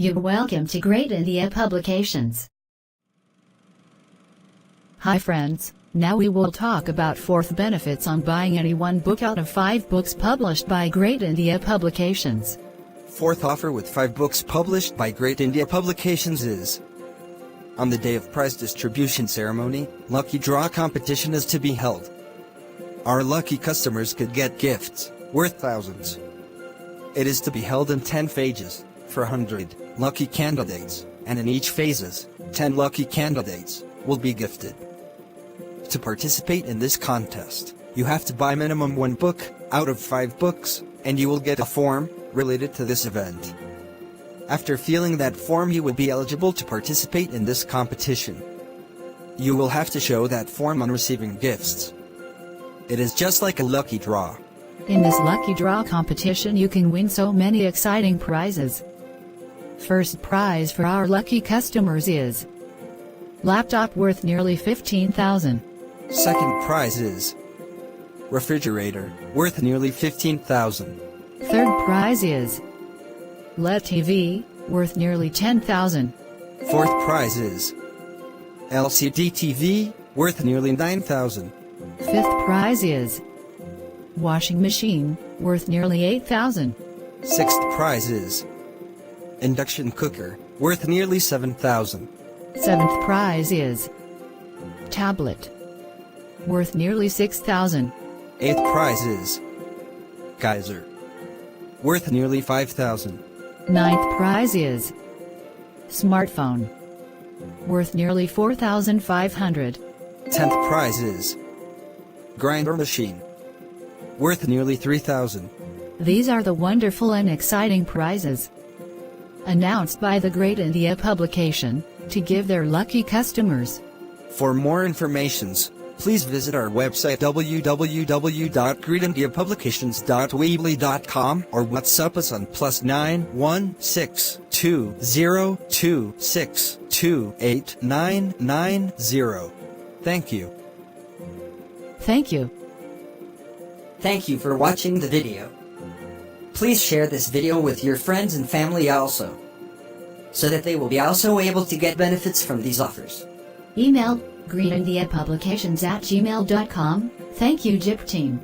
You're welcome to Great India Publications. Hi friends, now we will talk about 4th benefits on buying any one book out of 5 books published by Great India Publications. 4th offer with 5 books published by Great India Publications is: on the day of prize distribution ceremony, lucky draw competition is to be held. Our lucky customers could get gifts worth thousands. It is to be held in 10 phases, for 100 lucky candidates, and in each phases, 10 lucky candidates will be gifted. To participate in this contest, you have to buy minimum 1 book out of 5 books, and you will get a form related to this event. After filling that form, you will be eligible to participate in this competition. You will have to show that form on receiving gifts. It is just like a lucky draw. In this lucky draw competition you can win so many exciting prizes. First prize for our lucky customers is laptop worth nearly 15,000. Second prize is refrigerator worth nearly 15,000. Third prize is LED TV worth nearly 10,000. Fourth prize is LCD TV worth nearly 9,000. Fifth prize is washing machine worth nearly 8,000. Sixth prize is induction cooker worth nearly 7,000. Seventh prize is tablet worth nearly 6,000. Eighth prize is geyser worth nearly 5,000. Ninth prize is smartphone worth nearly 4,500. 10th prize is grinder machine worth nearly 3,000. These are the wonderful and exciting prizes announced by the Great India Publication to give their lucky customers. For more informations, please visit our website www.greatindiapublications.weebly.com or WhatsApp us on +9 16202628990. Thank you. Thank you. Thank you for watching the video. Please share this video with your friends and family also, so that they will be also able to get benefits from these offers. Email greatindiapublications@gmail.com. Thank you, JIP team.